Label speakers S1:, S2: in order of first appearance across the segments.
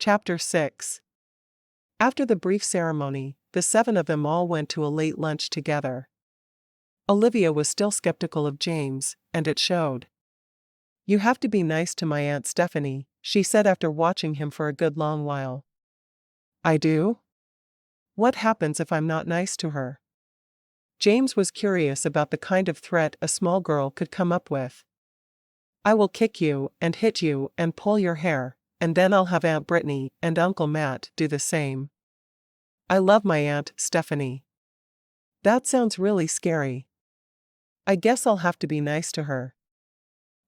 S1: Chapter 6. After the brief ceremony, the 7 of them all went to a late lunch together. Olivia was still skeptical of James, and it showed. "You have to be nice to my Aunt Stephanie," she said after watching him for a good long while. "I do? What happens if I'm not nice to her?" James was curious about the kind of threat a small girl could come up with. "I will kick you, and hit you, and pull your hair, and then I'll have Aunt Brittany and Uncle Matt do the same. I love my Aunt Stephanie." "That sounds really scary." "I guess I'll have to be nice to her.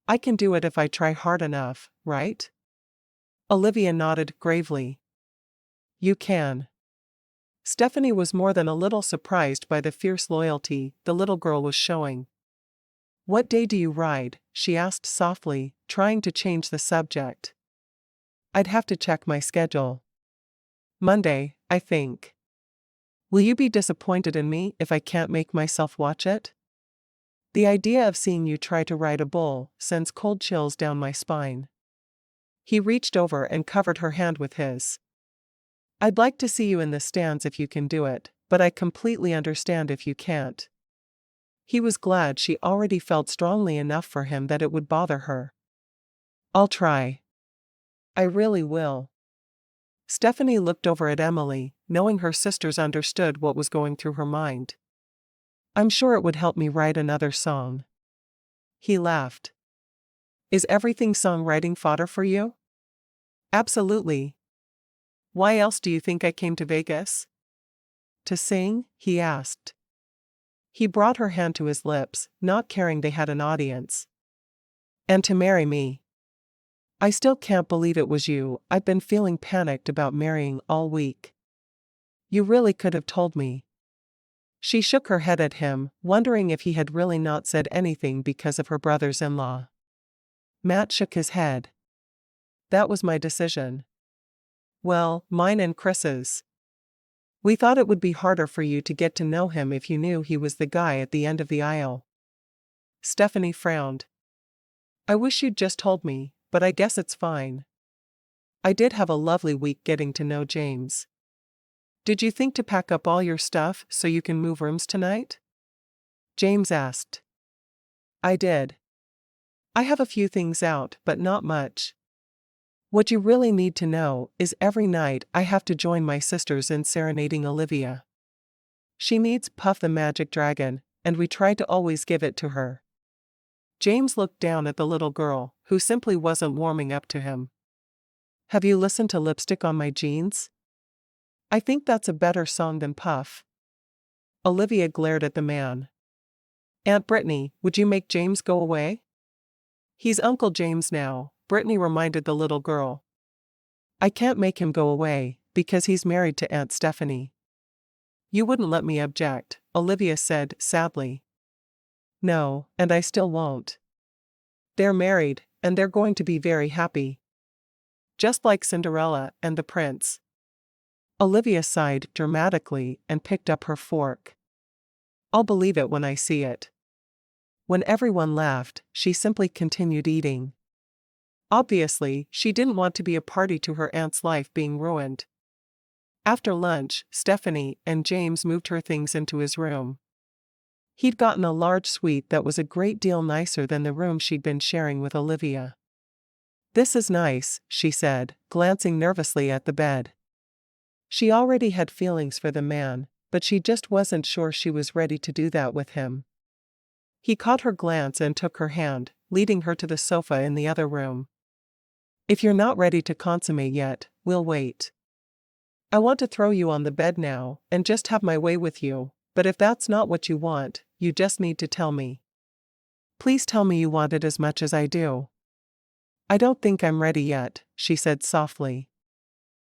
S1: I can do it if I try hard enough, right?" Olivia nodded gravely. "You can." Stephanie was more than a little surprised by the fierce loyalty the little girl was showing. "What day do you ride?" she asked softly, trying to change the subject. "I'd have to check my schedule. Monday, I think." "Will you be disappointed in me if I can't make myself watch it? The idea of seeing you try to ride a bull sends cold chills down my spine." He reached over and covered her hand with his. "I'd like to see you in the stands if you can do it, but I completely understand if you can't." He was glad she already felt strongly enough for him that it would bother her. "I'll try. I really will." Stephanie looked over at Emily, knowing her sisters understood what was going through her mind. "I'm sure it would help me write another song." He laughed. "Is everything songwriting fodder for you?" "Absolutely. Why else do you think I came to Vegas?" "To sing?" he asked. He brought her hand to his lips, not caring they had an audience. "And to marry me." "I still can't believe it was you. I've been feeling panicked about marrying all week." "You really could have told me." She shook her head at him, wondering if he had really not said anything because of her brothers-in-law. Matt shook his head. "That was my decision." "Well, mine and Chris's. We thought it would be harder for you to get to know him if you knew he was the guy at the end of the aisle." Stephanie frowned. "I wish you'd just told me, but I guess it's fine. I did have a lovely week getting to know James." "Did you think to pack up all your stuff so you can move rooms tonight?" James asked. "I did. I have a few things out, but not much. What you really need to know is every night I have to join my sisters in serenading Olivia. She needs Puff the Magic Dragon, and we try to always give it to her." James looked down at the little girl, who simply wasn't warming up to him. "Have you listened to Lipstick on My Jeans? I think that's a better song than Puff." Olivia glared at the man. "Aunt Brittany, would you make James go away?" "He's Uncle James now," Brittany reminded the little girl. "I can't make him go away, because he's married to Aunt Stephanie." "You wouldn't let me object," Olivia said sadly. "No, and I still won't. They're married, and they're going to be very happy. Just like Cinderella and the prince." Olivia sighed dramatically and picked up her fork. "I'll believe it when I see it." When everyone laughed, she simply continued eating. Obviously, she didn't want to be a party to her aunt's life being ruined. After lunch, Stephanie and James moved her things into his room. He'd gotten a large suite that was a great deal nicer than the room she'd been sharing with Olivia. "This is nice," she said, glancing nervously at the bed. She already had feelings for the man, but she just wasn't sure she was ready to do that with him. He caught her glance and took her hand, leading her to the sofa in the other room. "If you're not ready to consummate yet, we'll wait. I want to throw you on the bed now, and just have my way with you, but if that's not what you want, you just need to tell me. Please tell me you want it as much as I do." "I don't think I'm ready yet," she said softly.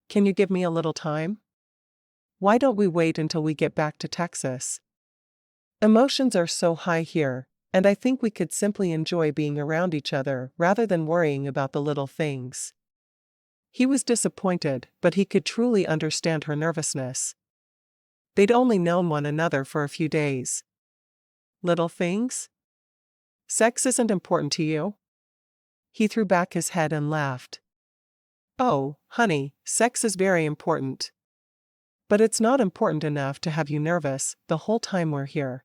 S1: "Can you give me a little time? Why don't we wait until we get back to Texas? Emotions are so high here, and I think we could simply enjoy being around each other rather than worrying about the little things." He was disappointed, but he could truly understand her nervousness. They'd only known one another for a few days. "Little things? Sex isn't important to you?" He threw back his head and laughed. Oh, honey, sex is very important. But it's not important enough to have you nervous the whole time we're here.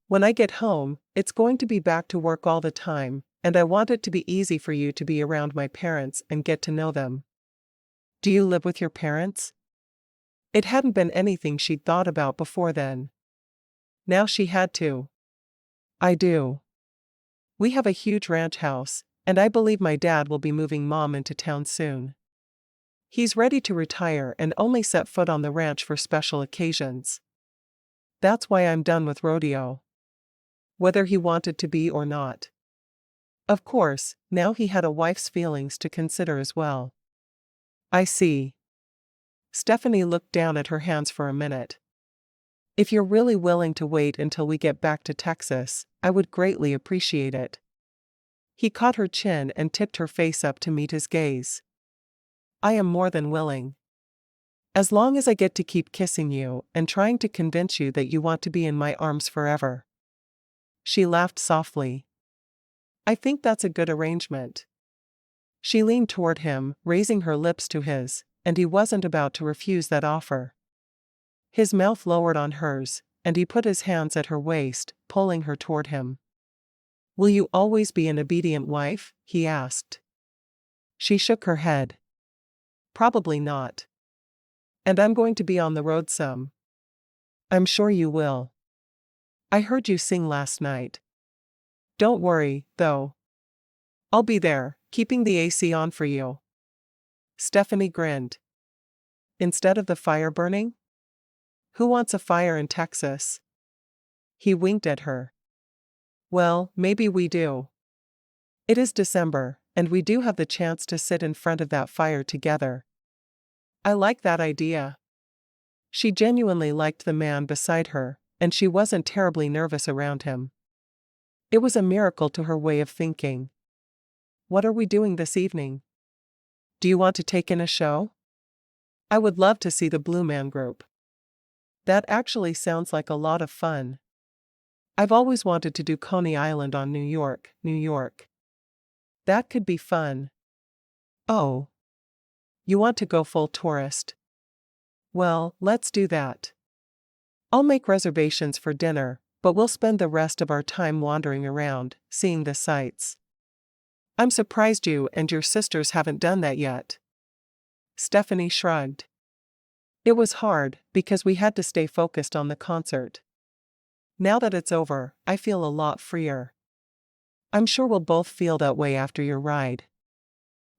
S1: When I get home, it's going to be back to work all the time, and I want it to be easy for you to be around my parents and get to know them. Do you live with your parents? It hadn't been anything she'd thought about before then. Now she had to. I do. We have a huge ranch house, and I believe my dad will be moving Mom into town soon. He's ready to retire and only set foot on the ranch for special occasions. That's why I'm done with rodeo. Whether he wanted to be or not. Of course, now he had a wife's feelings to consider as well. I see. Stephanie looked down at her hands for a minute. If you're really willing to wait until we get back to Texas, I would greatly appreciate it. He caught her chin and tipped her face up to meet his gaze. I am more than willing. As long as I get to keep kissing you and trying to convince you that you want to be in my arms forever. She laughed softly. I think that's a good arrangement. She leaned toward him, raising her lips to his, and he wasn't about to refuse that offer. His mouth lowered on hers, and he put his hands at her waist, pulling her toward him. Will you always be an obedient wife? He asked. She shook her head. Probably not. And I'm going to be on the road some. I'm sure you will. I heard you sing last night. Don't worry, though. I'll be there, keeping the AC on for you. Stephanie grinned. Instead of the fire burning? Who wants a fire in Texas? He winked at her. Well, maybe we do. It is December, and we do have the chance to sit in front of that fire together. I like that idea. She genuinely liked the man beside her, and she wasn't terribly nervous around him. It was a miracle to her way of thinking. What are we doing this evening? Do you want to take in a show? I would love to see the Blue Man Group. That actually sounds like a lot of fun. I've always wanted to do Coney Island on New York, New York. That could be fun. Oh. You want to go full tourist? Well, let's do that. I'll make reservations for dinner, but we'll spend the rest of our time wandering around, seeing the sights. I'm surprised you and your sisters haven't done that yet. Stephanie shrugged. It was hard, because we had to stay focused on the concert. Now that it's over, I feel a lot freer. I'm sure we'll both feel that way after your ride.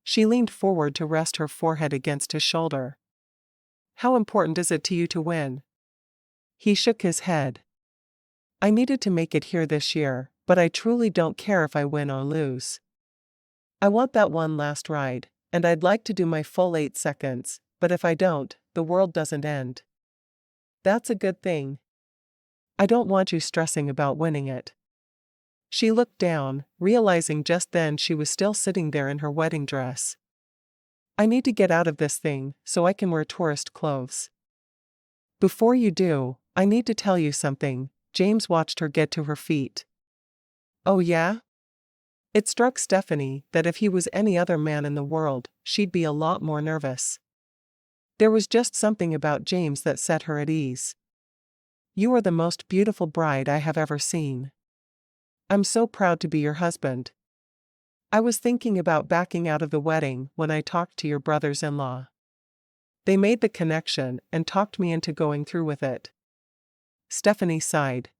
S1: She leaned forward to rest her forehead against his shoulder. How important is it to you to win? He shook his head. I needed to make it here this year, but I truly don't care if I win or lose. I want that one last ride, and I'd like to do my full 8 seconds, but if I don't, the world doesn't end. That's a good thing. I don't want you stressing about winning it. She looked down, realizing just then she was still sitting there in her wedding dress. I need to get out of this thing, so I can wear tourist clothes. Before you do, I need to tell you something. James watched her get to her feet. Oh yeah? It struck Stephanie that if he was any other man in the world, she'd be a lot more nervous. There was just something about James that set her at ease. You are the most beautiful bride I have ever seen. I'm so proud to be your husband. I was thinking about backing out of the wedding when I talked to your brothers-in-law. They made the connection and talked me into going through with it. Stephanie sighed.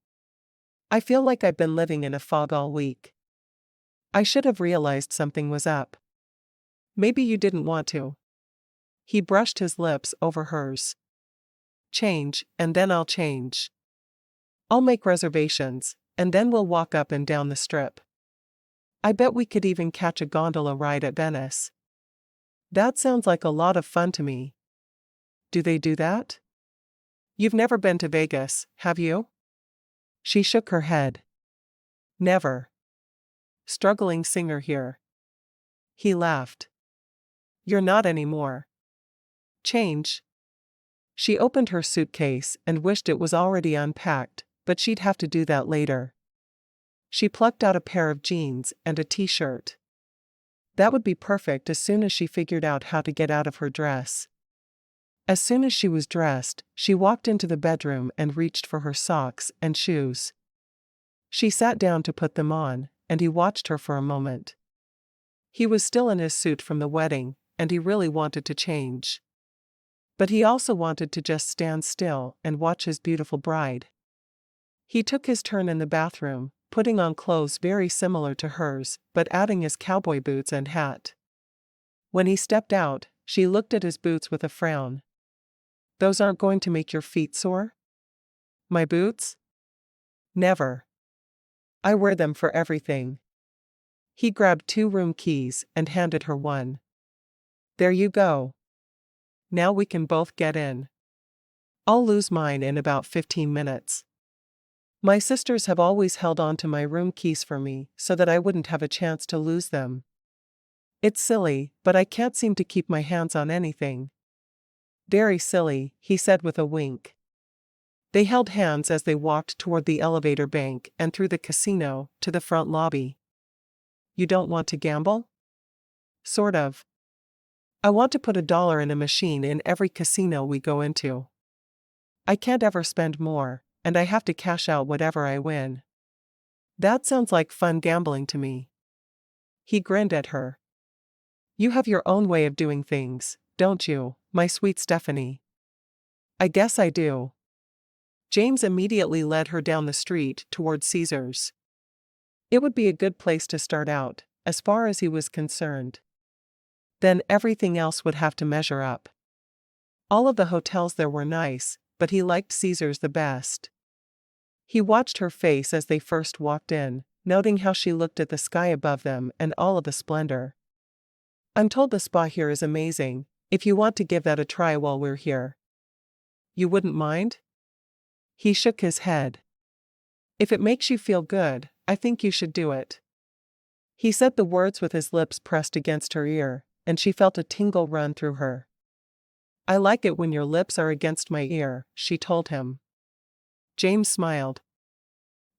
S1: I feel like I've been living in a fog all week. I should have realized something was up. Maybe you didn't want to. He brushed his lips over hers. Change, and then I'll change. I'll make reservations, and then we'll walk up and down the strip. I bet we could even catch a gondola ride at Venice. That sounds like a lot of fun to me. Do they do that? You've never been to Vegas, have you? She shook her head. Never. Struggling singer here. He laughed. You're not anymore. Change. She opened her suitcase and wished it was already unpacked, but she'd have to do that later. She plucked out a pair of jeans and a t-shirt. That would be perfect as soon as she figured out how to get out of her dress. As soon as she was dressed, she walked into the bedroom and reached for her socks and shoes. She sat down to put them on, and he watched her for a moment. He was still in his suit from the wedding, and he really wanted to change. But he also wanted to just stand still and watch his beautiful bride. He took his turn in the bathroom, putting on clothes very similar to hers, but adding his cowboy boots and hat. When he stepped out, she looked at his boots with a frown. "Those aren't going to make your feet sore?" "My boots? Never. I wear them for everything." He grabbed 2 room keys and handed her one. "There you go. Now we can both get in. I'll lose mine in about 15 minutes. My sisters have always held on to my room keys for me so that I wouldn't have a chance to lose them. It's silly, but I can't seem to keep my hands on anything." "Very silly," he said with a wink. They held hands as they walked toward the elevator bank and through the casino to the front lobby. "You don't want to gamble?" "Sort of. I want to put $1 in a machine in every casino we go into. I can't ever spend more, and I have to cash out whatever I win." "That sounds like fun gambling to me." He grinned at her. "You have your own way of doing things, don't you, my sweet Stephanie?" "I guess I do." James immediately led her down the street toward Caesar's. It would be a good place to start out, as far as he was concerned. Then everything else would have to measure up. All of the hotels there were nice, but he liked Caesar's the best. He watched her face as they first walked in, noting how she looked at the sky above them and all of the splendor. "I'm told the spa here is amazing, if you want to give that a try while we're here." "You wouldn't mind?" He shook his head. "If it makes you feel good, I think you should do it." He said the words with his lips pressed against her ear, and she felt a tingle run through her. "I like it when your lips are against my ear," she told him. James smiled.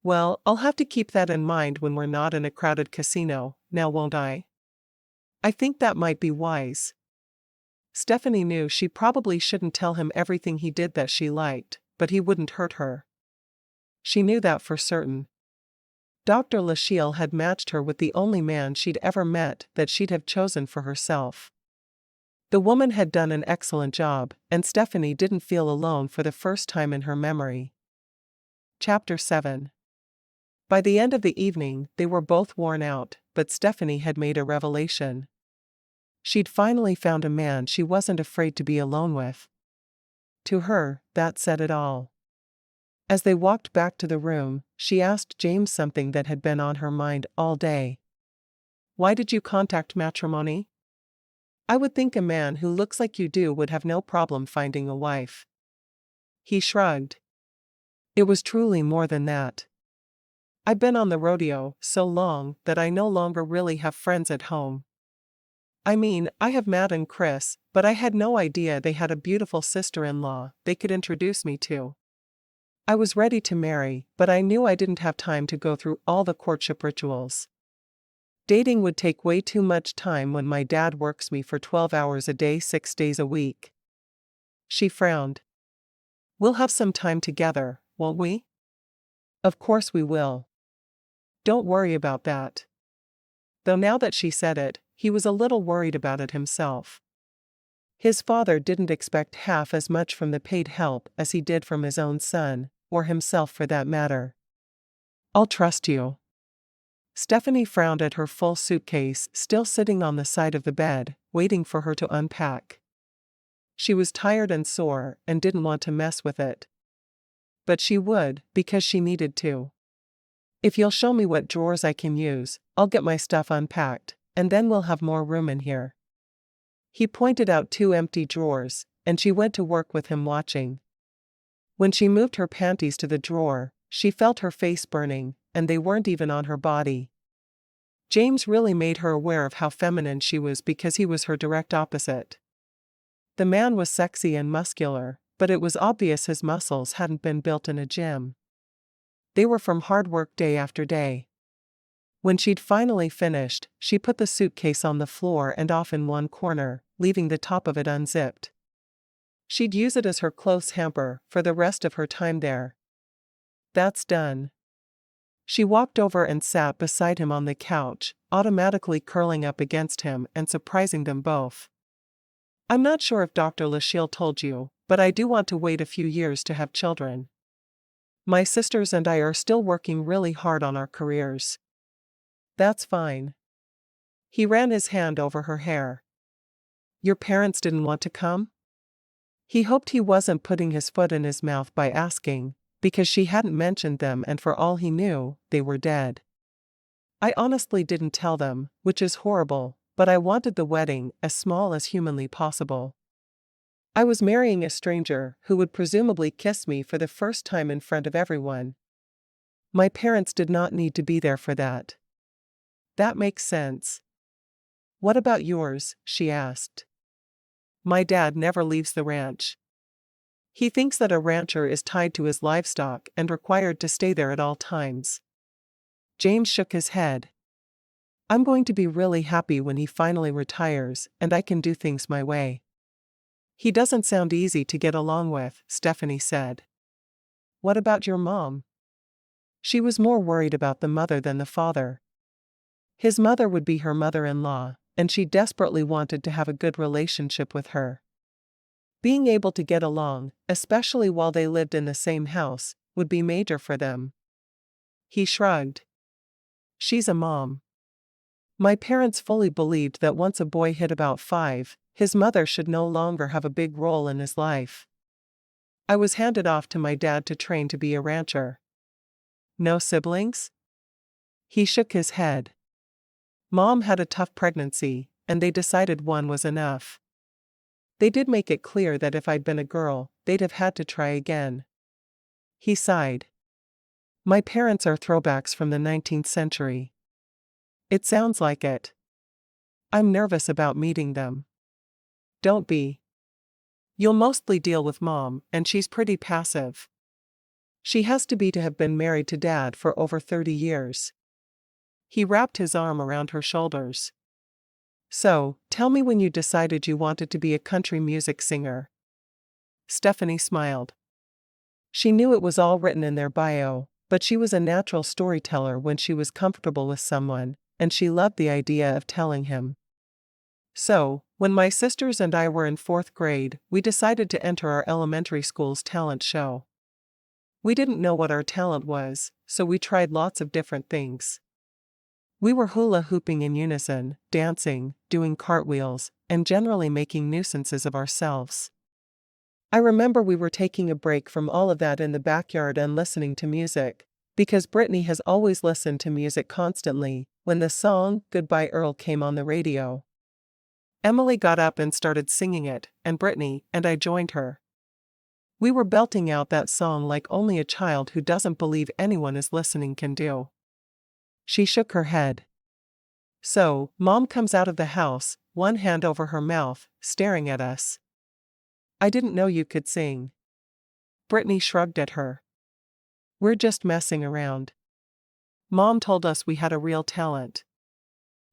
S1: "Well, I'll have to keep that in mind when we're not in a crowded casino, now won't I?" "I think that might be wise." Stephanie knew she probably shouldn't tell him everything he did that she liked, but he wouldn't hurt her. She knew that for certain. Dr. Lashiel had matched her with the only man she'd ever met that she'd have chosen for herself. The woman had done an excellent job, and Stephanie didn't feel alone for the first time in her memory. Chapter 7. By the end of the evening, they were both worn out, but Stephanie had made a revelation. She'd finally found a man she wasn't afraid to be alone with. To her, that said it all. As they walked back to the room, she asked James something that had been on her mind all day. "Why did you contact matrimony? I would think a man who looks like you do would have no problem finding a wife." He shrugged. "It was truly more than that. I've been on the rodeo so long that I no longer really have friends at home. I mean, I have Matt and Chris, but I had no idea they had a beautiful sister-in-law they could introduce me to. I was ready to marry, but I knew I didn't have time to go through all the courtship rituals. Dating would take way too much time when my dad works me for 12 hours a day 6 days a week." She frowned. "We'll have some time together, won't we?" "Of course we will. Don't worry about that." Though now that she said it, he was a little worried about it himself. His father didn't expect half as much from the paid help as he did from his own son, or himself for that matter. "I'll trust you." Stephanie frowned at her full suitcase still sitting on the side of the bed, waiting for her to unpack. She was tired and sore and didn't want to mess with it. But she would, because she needed to. "If you'll show me what drawers I can use, I'll get my stuff unpacked, and then we'll have more room in here." He pointed out 2 empty drawers, and she went to work with him watching. When she moved her panties to the drawer, she felt her face burning, and they weren't even on her body. James really made her aware of how feminine she was because he was her direct opposite. The man was sexy and muscular, but it was obvious his muscles hadn't been built in a gym. They were from hard work day after day. When she'd finally finished, she put the suitcase on the floor and off in one corner, leaving the top of it unzipped. She'd use it as her clothes hamper for the rest of her time there. That's done. She walked over and sat beside him on the couch, automatically curling up against him and surprising them both. I'm not sure if Dr. Lachelle told you, but I do want to wait a few years to have children. My sisters and I are still working really hard on our careers. That's fine. He ran his hand over her hair. Your parents didn't want to come? He hoped he wasn't putting his foot in his mouth by asking, because she hadn't mentioned them and for all he knew, they were dead. I honestly didn't tell them, which is horrible, but I wanted the wedding as small as humanly possible. I was marrying a stranger who would presumably kiss me for the first time in front of everyone. My parents did not need to be there for that. That makes sense. What about yours? She asked. My dad never leaves the ranch. He thinks that a rancher is tied to his livestock and required to stay there at all times. James shook his head. I'm going to be really happy when he finally retires and I can do things my way. He doesn't sound easy to get along with, Stephanie said. What about your mom? She was more worried about the mother than the father. His mother would be her mother-in-law, and she desperately wanted to have a good relationship with her. Being able to get along, especially while they lived in the same house, would be major for them. He shrugged. She's a mom. My parents fully believed that once a boy hit about 5, his mother should no longer have a big role in his life. I was handed off to my dad to train to be a rancher. No siblings? He shook his head. Mom had a tough pregnancy, and they decided one was enough. They did make it clear that if I'd been a girl, they'd have had to try again. He sighed. My parents are throwbacks from the 19th century. It sounds like it. I'm nervous about meeting them. Don't be. You'll mostly deal with Mom, and she's pretty passive. She has to have been married to Dad for over 30 years. He wrapped his arm around her shoulders. So, tell me when you decided you wanted to be a country music singer. Stephanie smiled. She knew it was all written in their bio, but she was a natural storyteller when she was comfortable with someone, and she loved the idea of telling him. So, when my sisters and I were in 4th grade, we decided to enter our elementary school's talent show. We didn't know what our talent was, so we tried lots of different things. We were hula hooping in unison, dancing, doing cartwheels, and generally making nuisances of ourselves. I remember we were taking a break from all of that in the backyard and listening to music, because Brittany has always listened to music constantly, when the song Goodbye Earl came on the radio. Emily got up and started singing it, and Brittany and I joined her. We were belting out that song like only a child who doesn't believe anyone is listening can do. She shook her head. So, Mom comes out of the house, one hand over her mouth, staring at us. I didn't know you could sing. Brittany shrugged at her. We're just messing around. Mom told us we had a real talent.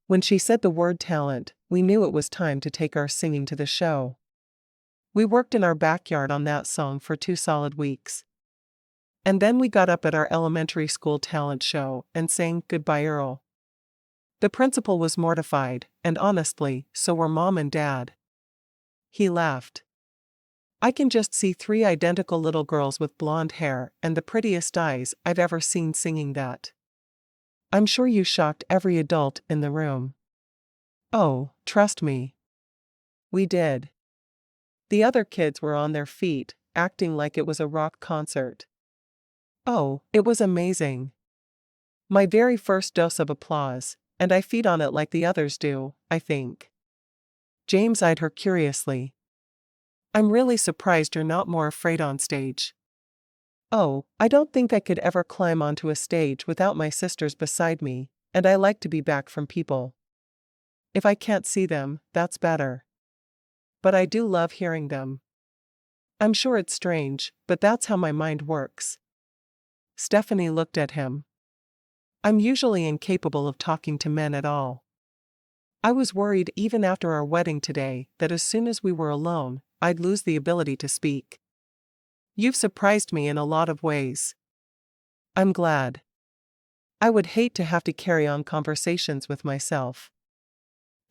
S1: When she said the word talent, we knew it was time to take our singing to the show. We worked in our backyard on that song for 2 solid weeks. And then we got up at our elementary school talent show and sang Goodbye Earl. The principal was mortified, and honestly, so were Mom and Dad. He laughed. I can just see 3 identical little girls with blonde hair and the prettiest eyes I've ever seen singing that. I'm sure you shocked every adult in the room. Oh, trust me. We did. The other kids were on their feet, acting like it was a rock concert. Oh, it was amazing. My very first dose of applause, and I feed on it like the others do, I think. James eyed her curiously. I'm really surprised you're not more afraid on stage. Oh, I don't think I could ever climb onto a stage without my sisters beside me, and I like to be back from people. If I can't see them, that's better. But I do love hearing them. I'm sure it's strange, but that's how my mind works. Stephanie looked at him. I'm usually incapable of talking to men at all. I was worried even after our wedding today that as soon as we were alone, I'd lose the ability to speak. You've surprised me in a lot of ways. I'm glad. I would hate to have to carry on conversations with myself.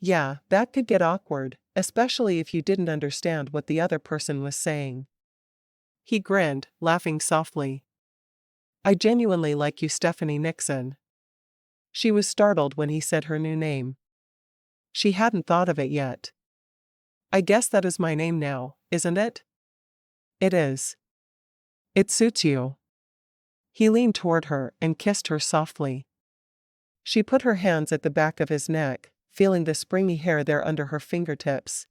S1: Yeah, that could get awkward, especially if you didn't understand what the other person was saying. He grinned, laughing softly. I genuinely like you, Stephanie Nixon. She was startled when he said her new name. She hadn't thought of it yet. I guess that is my name now, isn't it? It is. It suits you. He leaned toward her and kissed her softly. She put her hands at the back of his neck, feeling the springy hair there under her fingertips.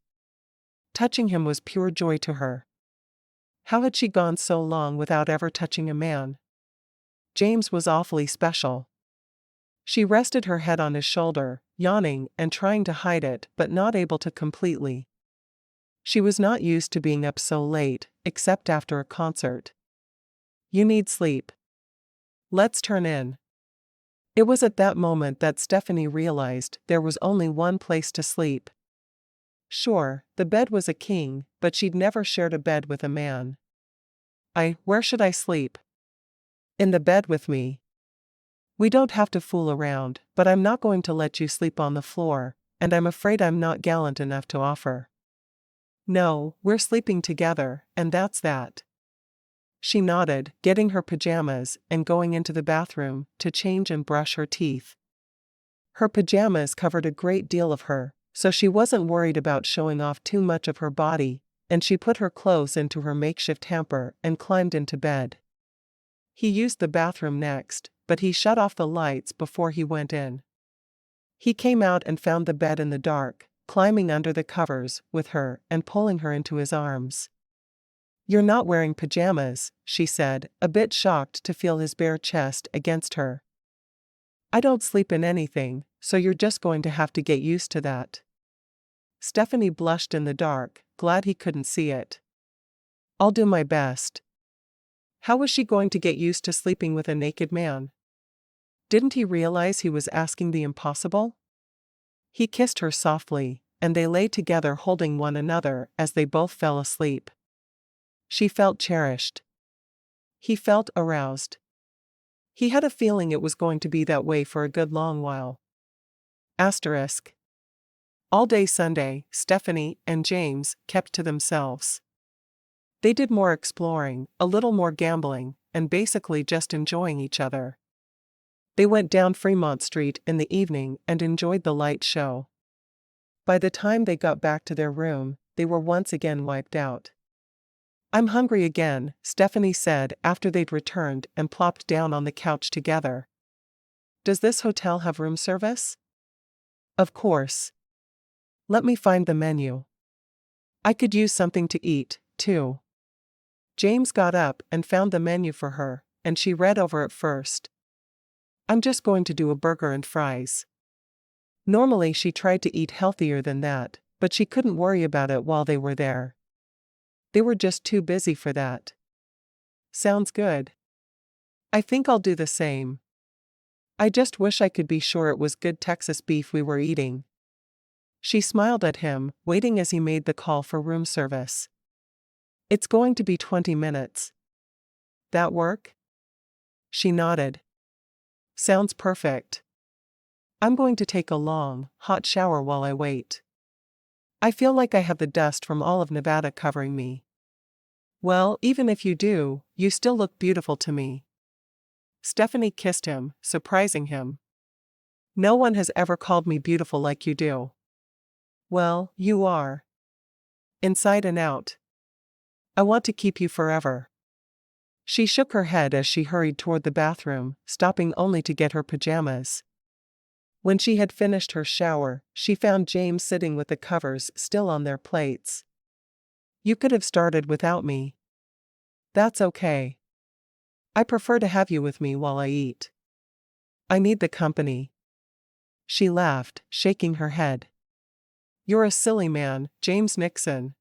S1: Touching him was pure joy to her. How had she gone so long without ever touching a man? James was awfully special. She rested her head on his shoulder, yawning and trying to hide it but not able to completely. She was not used to being up so late, except after a concert. You need sleep. Let's turn in. It was at that moment that Stephanie realized there was only one place to sleep. Sure, the bed was a king, but she'd never shared a bed with a man. Where should I sleep? In the bed with me. We don't have to fool around, but I'm not going to let you sleep on the floor, and I'm afraid I'm not gallant enough to offer. No, we're sleeping together, and that's that. She nodded, getting her pajamas and going into the bathroom to change and brush her teeth. Her pajamas covered a great deal of her, so she wasn't worried about showing off too much of her body, and she put her clothes into her makeshift hamper and climbed into bed. He used the bathroom next, but he shut off the lights before he went in. He came out and found the bed in the dark, climbing under the covers with her and pulling her into his arms. You're not wearing pajamas, she said, a bit shocked to feel his bare chest against her. I don't sleep in anything, so you're just going to have to get used to that. Stephanie blushed in the dark, glad he couldn't see it. I'll do my best. How was she going to get used to sleeping with a naked man? Didn't he realize he was asking the impossible? He kissed her softly, and they lay together holding one another as they both fell asleep. She felt cherished. He felt aroused. He had a feeling it was going to be that way for a good long while. Asterisk. All day Sunday, Stephanie and James kept to themselves. They did more exploring, a little more gambling, and basically just enjoying each other. They went down Fremont Street in the evening and enjoyed the light show. By the time they got back to their room, they were once again wiped out. I'm hungry again, Stephanie said after they'd returned and plopped down on the couch together. Does this hotel have room service? Of course. Let me find the menu. I could use something to eat, too. James got up and found the menu for her, and she read over it first. I'm just going to do a burger and fries. Normally she tried to eat healthier than that, but she couldn't worry about it while they were there. They were just too busy for that. Sounds good. I think I'll do the same. I just wish I could be sure it was good Texas beef we were eating. She smiled at him, waiting as he made the call for room service. It's going to be 20 minutes. That work? She nodded. Sounds perfect. I'm going to take a long, hot shower while I wait. I feel like I have the dust from all of Nevada covering me. Well, even if you do, you still look beautiful to me. Stephanie kissed him, surprising him. No one has ever called me beautiful like you do. Well, you are. Inside and out. I want to keep you forever. She shook her head as she hurried toward the bathroom, stopping only to get her pajamas. When she had finished her shower, she found James sitting with the covers still on their plates. You could have started without me. That's okay. I prefer to have you with me while I eat. I need the company. She laughed, shaking her head. You're a silly man, James Nixon.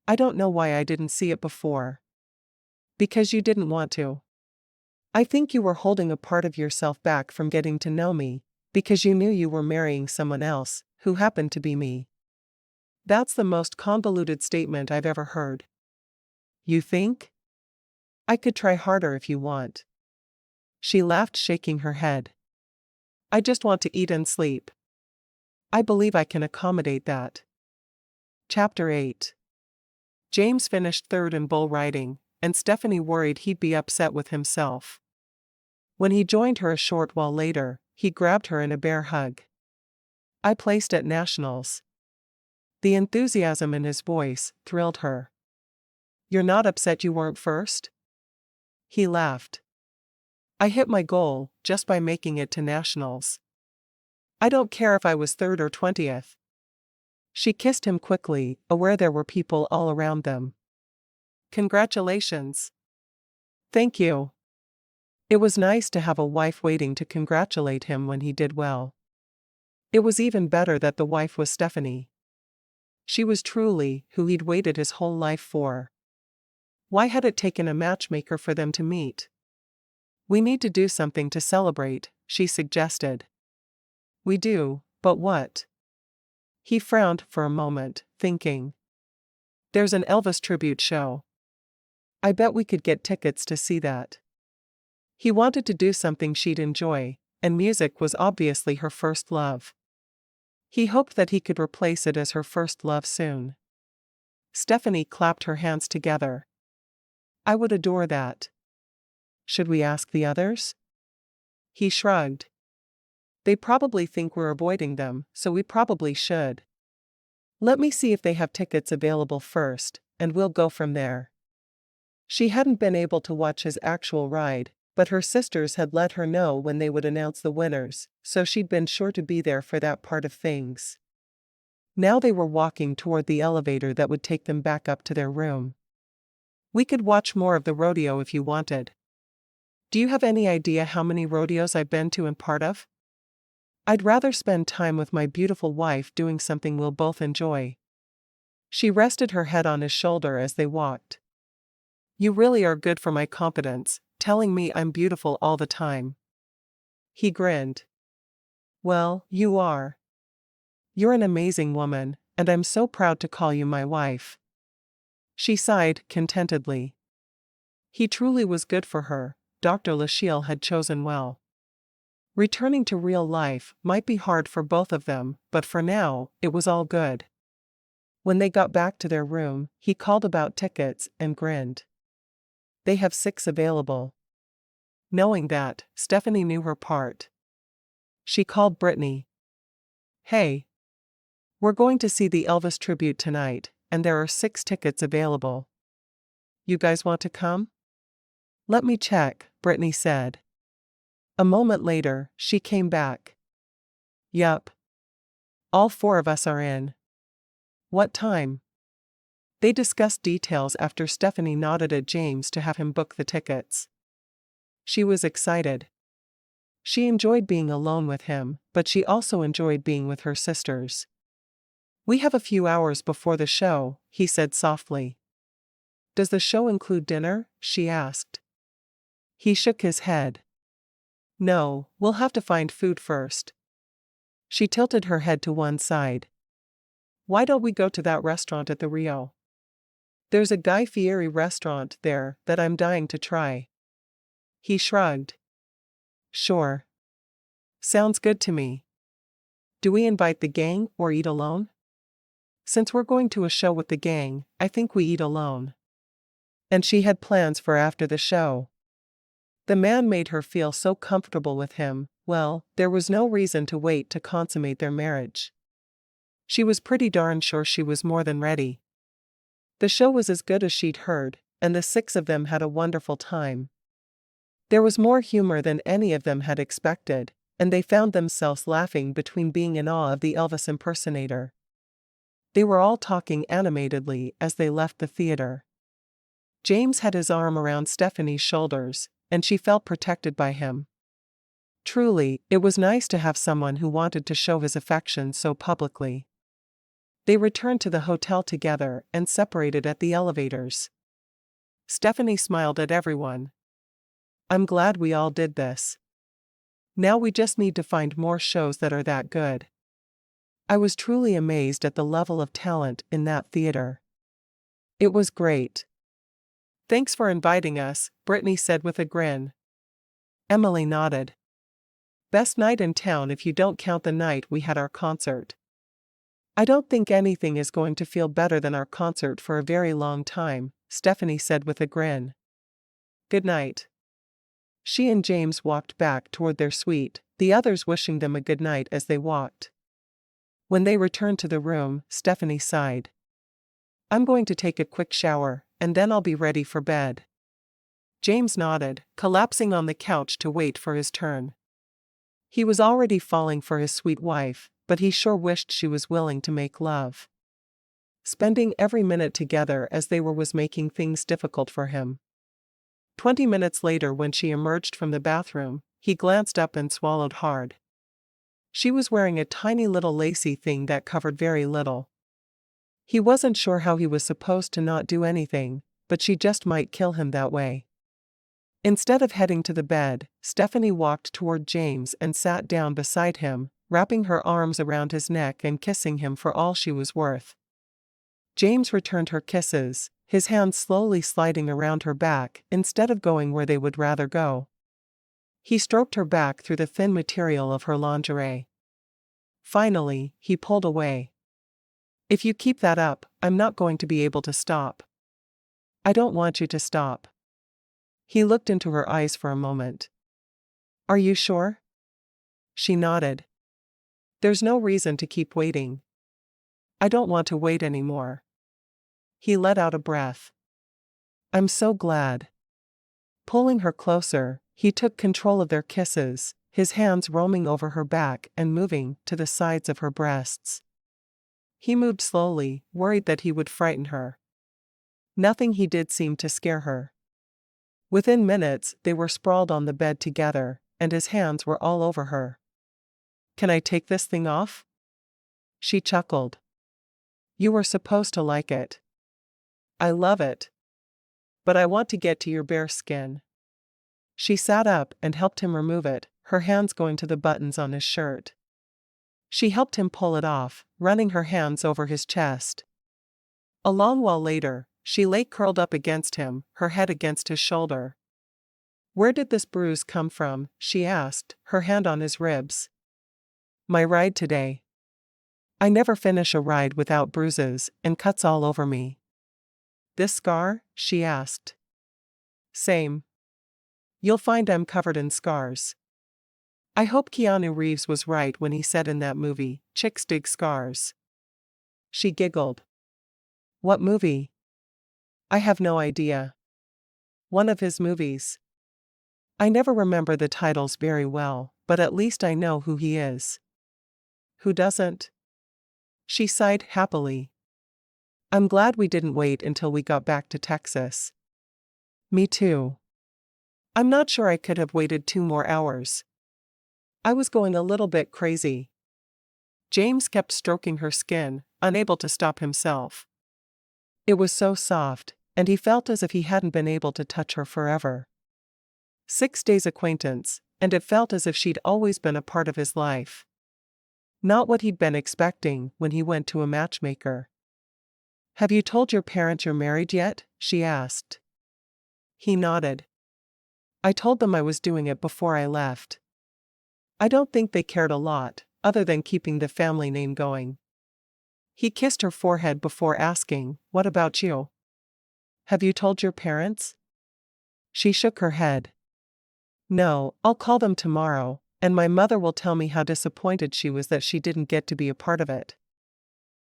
S1: I don't know why I didn't see it before. Because you didn't want to. I think you were holding a part of yourself back from getting to know me, because you knew you were marrying someone else, who happened to be me. That's the most convoluted statement I've ever heard. You think? I could try harder if you want. She laughed, shaking her head. I just want to eat and sleep. I believe I can accommodate that. Chapter 8. James finished third in bull riding, and Stephanie worried he'd be upset with himself. When he joined her a short while later, he grabbed her in a bear hug. I placed at nationals. The enthusiasm in his voice thrilled her. You're not upset you weren't first? He laughed. I hit my goal just by making it to nationals. I don't care if I was third or 20th. She kissed him quickly, aware there were people all around them. Congratulations. Thank you. It was nice to have a wife waiting to congratulate him when he did well. It was even better that the wife was Stephanie. She was truly who he'd waited his whole life for. Why had it taken a matchmaker for them to meet? We need to do something to celebrate, she suggested. We do, but what? He frowned for a moment, thinking. There's an Elvis tribute show. I bet we could get tickets to see that. He wanted to do something she'd enjoy, and music was obviously her first love. He hoped that he could replace it as her first love soon. Stephanie clapped her hands together. I would adore that. Should we ask the others? He shrugged. They probably think we're avoiding them, so we probably should. Let me see if they have tickets available first, and we'll go from there. She hadn't been able to watch his actual ride, but her sisters had let her know when they would announce the winners, so she'd been sure to be there for that part of things. Now they were walking toward the elevator that would take them back up to their room. We could watch more of the rodeo if you wanted. Do you have any idea how many rodeos I've been to and part of? I'd rather spend time with my beautiful wife doing something we'll both enjoy. She rested her head on his shoulder as they walked. You really are good for my confidence, telling me I'm beautiful all the time. He grinned. Well, you are. You're an amazing woman, and I'm so proud to call you my wife. She sighed contentedly. He truly was good for her. Dr. Lachelle had chosen well. Returning to real life might be hard for both of them, but for now, it was all good. When they got back to their room, he called about tickets and grinned. They have 6 available. Knowing that, Stephanie knew her part. She called Brittany. Hey. We're going to see the Elvis tribute tonight, and there are 6 tickets available. You guys want to come? Let me check, Brittany said. A moment later, she came back. Yup. All 4 of us are in. What time? They discussed details after Stephanie nodded at James to have him book the tickets. She was excited. She enjoyed being alone with him, but she also enjoyed being with her sisters. We have a few hours before the show, he said softly. Does the show include dinner? She asked. He shook his head. No, we'll have to find food first. She tilted her head to one side. Why don't we go to that restaurant at the Rio? There's a Guy Fieri restaurant there that I'm dying to try. He shrugged. Sure. Sounds good to me. Do we invite the gang or eat alone? Since we're going to a show with the gang, I think we eat alone. And she had plans for after the show. The man made her feel so comfortable with him. Well, there was no reason to wait to consummate their marriage. She was pretty darn sure she was more than ready. The show was as good as she'd heard, and the 6 of them had a wonderful time. There was more humor than any of them had expected, and they found themselves laughing between being in awe of the Elvis impersonator. They were all talking animatedly as they left the theater. James had his arm around Stephanie's shoulders, and she felt protected by him. Truly, it was nice to have someone who wanted to show his affection so publicly. They returned to the hotel together and separated at the elevators. Stephanie smiled at everyone. I'm glad we all did this. Now we just need to find more shows that are that good. I was truly amazed at the level of talent in that theater. It was great. Thanks for inviting us, Brittany said with a grin. Emily nodded. Best night in town if you don't count the night we had our concert. I don't think anything is going to feel better than our concert for a very long time, Stephanie said with a grin. Good night. She and James walked back toward their suite, the others wishing them a good night as they walked. When they returned to the room, Stephanie sighed. I'm going to take a quick shower, and then I'll be ready for bed. James nodded, collapsing on the couch to wait for his turn. He was already falling for his sweet wife, but he sure wished she was willing to make love. Spending every minute together as they were was making things difficult for him. 20 minutes later, when she emerged from the bathroom, he glanced up and swallowed hard. She was wearing a tiny little lacy thing that covered very little. He wasn't sure how he was supposed to not do anything, but she just might kill him that way. Instead of heading to the bed, Stephanie walked toward James and sat down beside him, wrapping her arms around his neck and kissing him for all she was worth. James returned her kisses, his hands slowly sliding around her back instead of going where they would rather go. He stroked her back through the thin material of her lingerie. Finally, he pulled away. If you keep that up, I'm not going to be able to stop. I don't want you to stop. He looked into her eyes for a moment. Are you sure? She nodded. There's no reason to keep waiting. I don't want to wait anymore. He let out a breath. I'm so glad. Pulling her closer, he took control of their kisses, his hands roaming over her back and moving to the sides of her breasts. He moved slowly, worried that he would frighten her. Nothing he did seemed to scare her. Within minutes, they were sprawled on the bed together, and his hands were all over her. Can I take this thing off? She chuckled. You were supposed to like it. I love it. But I want to get to your bare skin. She sat up and helped him remove it, her hands going to the buttons on his shirt. She helped him pull it off, running her hands over his chest. A long while later, she lay curled up against him, her head against his shoulder. Where did this bruise come from? She asked, her hand on his ribs. My ride today. I never finish a ride without bruises and cuts all over me. This scar? She asked. Same. You'll find I'm covered in scars. I hope Keanu Reeves was right when he said in that movie, chicks dig scars. She giggled. What movie? I have no idea. One of his movies. I never remember the titles very well, but at least I know who he is. Who doesn't? She sighed happily. I'm glad we didn't wait until we got back to Texas. Me too. I'm not sure I could have waited 2 more hours. I was going a little bit crazy. James kept stroking her skin, unable to stop himself. It was so soft, and he felt as if he hadn't been able to touch her forever. 6 days acquaintance, and it felt as if she'd always been a part of his life. Not what he'd been expecting when he went to a matchmaker. Have you told your parents you're married yet? She asked. He nodded. I told them I was doing it before I left. I don't think they cared a lot, other than keeping the family name going. He kissed her forehead before asking, What about you? Have you told your parents? She shook her head. No, I'll call them tomorrow, and my mother will tell me how disappointed she was that she didn't get to be a part of it.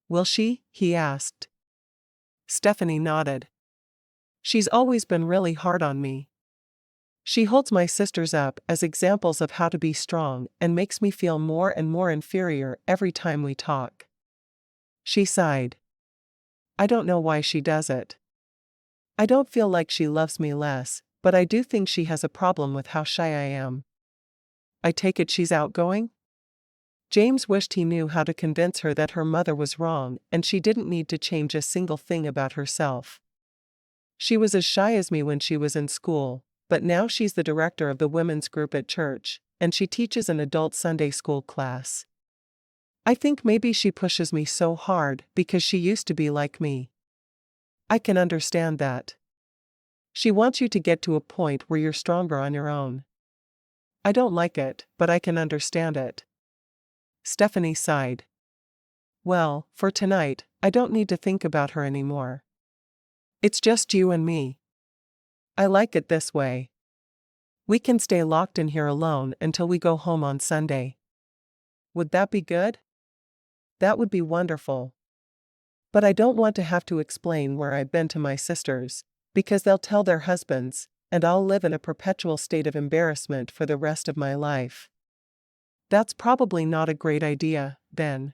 S1: Will she? He asked. Stephanie nodded. She's always been really hard on me. She holds my sisters up as examples of how to be strong and makes me feel more and more inferior every time we talk. She sighed. I don't know why she does it. I don't feel like she loves me less, but I do think she has a problem with how shy I am. I take it she's outgoing? James wished he knew how to convince her that her mother was wrong and she didn't need to change a single thing about herself. She was as shy as me when she was in school, but now she's the director of the women's group at church, and she teaches an adult Sunday school class. I think maybe she pushes me so hard because she used to be like me. I can understand that. She wants you to get to a point where you're stronger on your own. I don't like it, but I can understand it. Stephanie sighed. Well, for tonight, I don't need to think about her anymore. It's just you and me. I like it this way. We can stay locked in here alone until we go home on Sunday. Would that be good? That would be wonderful. But I don't want to have to explain where I've been to my sisters, because they'll tell their husbands, and I'll live in a perpetual state of embarrassment for the rest of my life. That's probably not a great idea, then.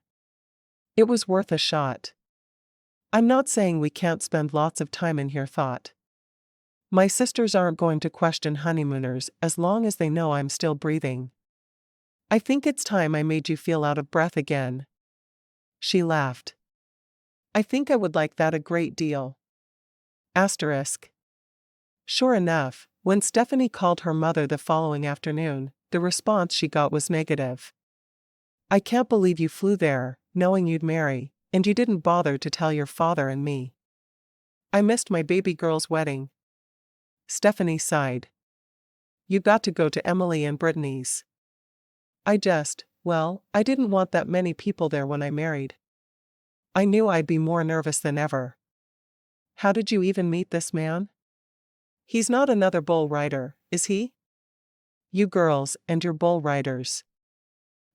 S1: It was worth a shot. I'm not saying we can't spend lots of time in here, thought. My sisters aren't going to question honeymooners as long as they know I'm still breathing. I think it's time I made you feel out of breath again. She laughed. I think I would like that a great deal. Asterisk. Sure enough, when Stephanie called her mother the following afternoon, the response she got was negative. I can't believe you flew there, knowing you'd marry, and you didn't bother to tell your father and me. I missed my baby girl's wedding. Stephanie sighed. You got to go to Emily and Brittany's. I didn't want that many people there when I married. I knew I'd be more nervous than ever. How did you even meet this man? He's not another bull rider, is he? You girls and your bull riders.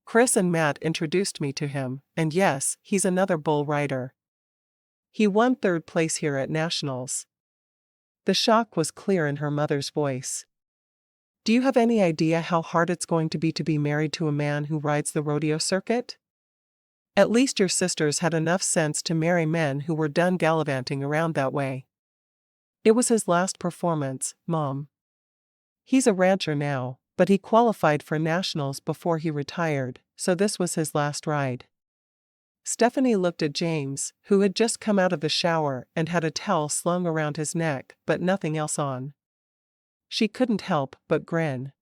S1: Chris and Matt introduced me to him, and yes, he's another bull rider. He won 3rd place here at Nationals. The shock was clear in her mother's voice. Do you have any idea how hard it's going to be married to a man who rides the rodeo circuit? At least your sisters had enough sense to marry men who were done gallivanting around that way. It was his last performance, Mom. He's a rancher now, but he qualified for Nationals before he retired, so this was his last ride. Stephanie looked at James, who had just come out of the shower and had a towel slung around his neck but nothing else on. She couldn't help but grin.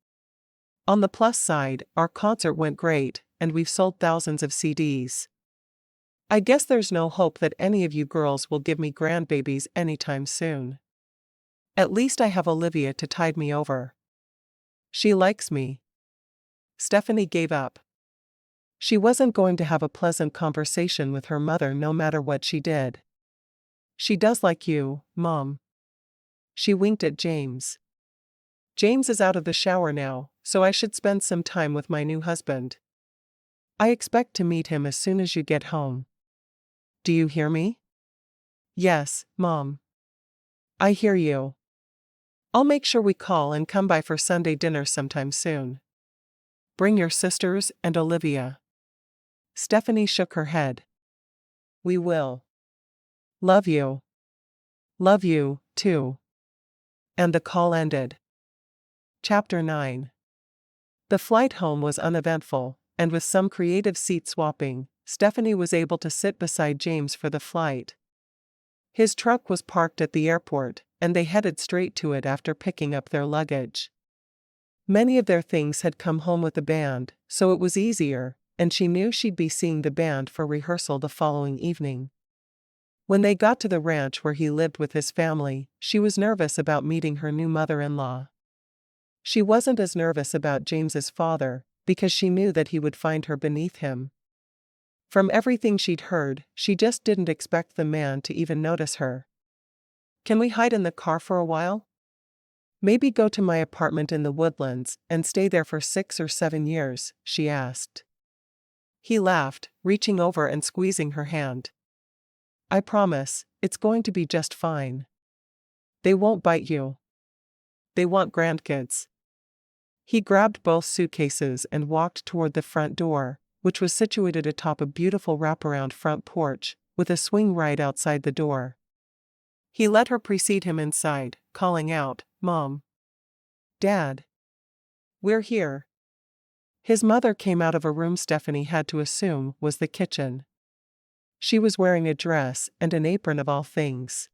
S1: On the plus side, our concert went great, and we've sold thousands of CDs. I guess there's no hope that any of you girls will give me grandbabies anytime soon. At least I have Olivia to tide me over. She likes me. Stephanie gave up. She wasn't going to have a pleasant conversation with her mother no matter what she did. She does like you, Mom. She winked at James. James is out of the shower now, so I should spend some time with my new husband. I expect to meet him as soon as you get home. Do you hear me? Yes, Mom. I hear you. I'll make sure we call and come by for Sunday dinner sometime soon. Bring your sisters and Olivia. Stephanie shook her head. We will. Love you. Love you, too. And the call ended. Chapter 9. The flight home was uneventful, and with some creative seat swapping, Stephanie was able to sit beside James for the flight. His truck was parked at the airport, and they headed straight to it after picking up their luggage. Many of their things had come home with the band, so it was easier, and she knew she'd be seeing the band for rehearsal the following evening. When they got to the ranch where he lived with his family, she was nervous about meeting her new mother-in-law. She wasn't as nervous about James's father, because she knew that he would find her beneath him. From everything she'd heard, she just didn't expect the man to even notice her. Can we hide in the car for a while? Maybe go to my apartment in the Woodlands and stay there for 6 or 7 years, she asked. He laughed, reaching over and squeezing her hand. I promise, it's going to be just fine. They won't bite you. They want grandkids. He grabbed both suitcases and walked toward the front door, which was situated atop a beautiful wraparound front porch, with a swing right outside the door. He let her precede him inside, calling out, Mom. Dad. We're here. His mother came out of a room Stephanie had to assume was the kitchen. She was wearing a dress and an apron of all things.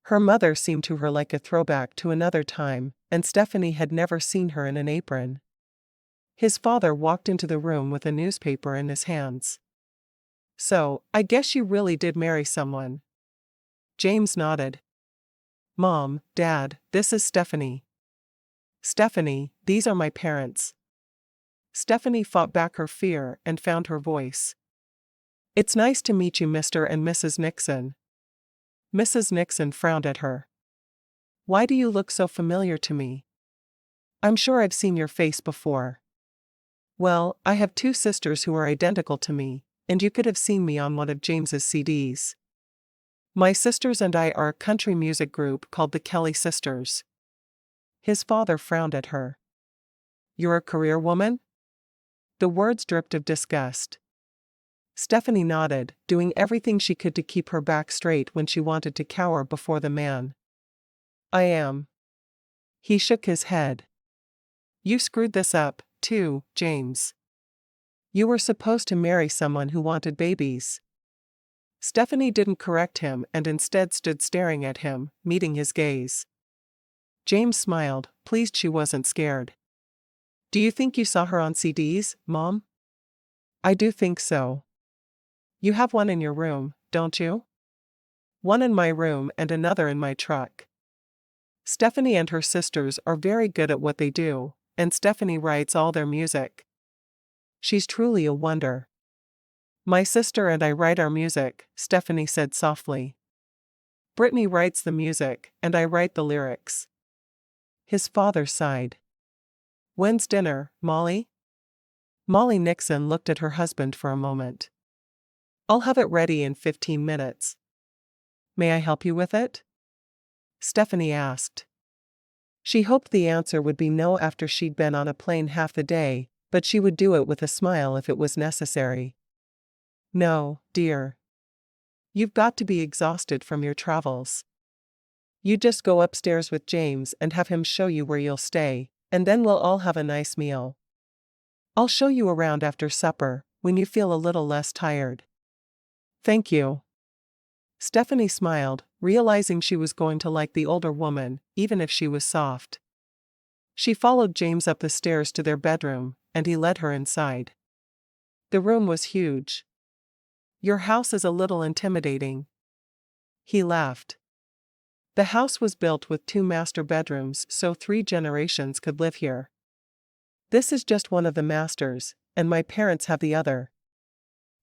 S1: Her mother seemed to her like a throwback to another time, and Stephanie had never seen her in an apron. His father walked into the room with a newspaper in his hands. "So, I guess you really did marry someone." James nodded. "Mom, Dad, this is Stephanie." "Stephanie, these are my parents." Stephanie fought back her fear and found her voice. "It's nice to meet you, Mr. and Mrs. Nixon." Mrs. Nixon frowned at her. "Why do you look so familiar to me? I'm sure I've seen your face before." "Well, I have two sisters who are identical to me, and you could have seen me on one of James's CDs. My sisters and I are a country music group called the Kelly Sisters." His father frowned at her. "You're a career woman?" The words dripped of disgust. Stephanie nodded, doing everything she could to keep her back straight when she wanted to cower before the man. "I am." He shook his head. "You screwed this up, too, James. You were supposed to marry someone who wanted babies." Stephanie didn't correct him and instead stood staring at him, meeting his gaze. James smiled, pleased she wasn't scared. "Do you think you saw her on CDs, Mom?" "I do think so." "You have one in your room, don't you?" "One in my room and another in my truck." Stephanie and her sisters are very good at what they do, and Stephanie writes all their music. She's truly a wonder. "My sister and I write our music," Stephanie said softly. "Brittany writes the music, and I write the lyrics." His father sighed. "When's dinner, Molly?" Molly Nixon looked at her husband for a moment. "I'll have it ready in 15 minutes. May I help you with it?" Stephanie asked. She hoped the answer would be no after she'd been on a plane half the day, but she would do it with a smile if it was necessary. "No, dear. You've got to be exhausted from your travels. You just go upstairs with James and have him show you where you'll stay, and then we'll all have a nice meal. I'll show you around after supper, when you feel a little less tired." "Thank you." Stephanie smiled, realizing she was going to like the older woman, even if she was soft. She followed James up the stairs to their bedroom, and he led her inside. The room was huge. "Your house is a little intimidating." He laughed. The house was built with 2 master bedrooms so 3 generations could live here. "This is just one of the masters, and my parents have the other."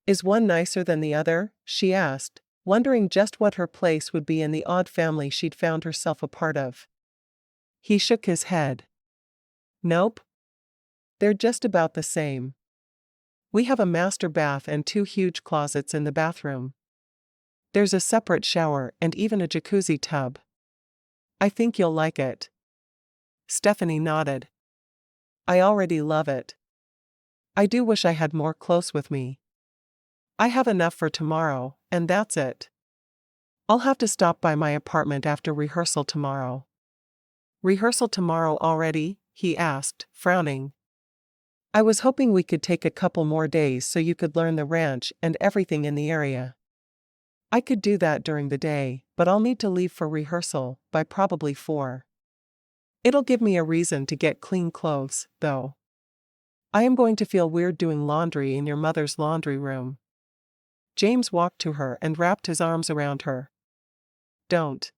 S1: "Is one nicer than the other?" she asked, wondering just what her place would be in the odd family she'd found herself a part of. He shook his head. "Nope. They're just about the same. We have a master bath and 2 huge closets in the bathroom. There's a separate shower and even a jacuzzi tub. I think you'll like it." Stephanie nodded. "I already love it. I do wish I had more clothes with me. I have enough for tomorrow, and that's it. I'll have to stop by my apartment after rehearsal tomorrow." "Rehearsal tomorrow already?" he asked, frowning. "I was hoping we could take a couple more days so you could learn the ranch and everything in the area. I could do that during the day, but I'll need to leave for rehearsal by probably 4. It'll give me a reason to get clean clothes, though. I am going to feel weird doing laundry in your mother's laundry room." James walked to her and wrapped his arms around her. "Don't.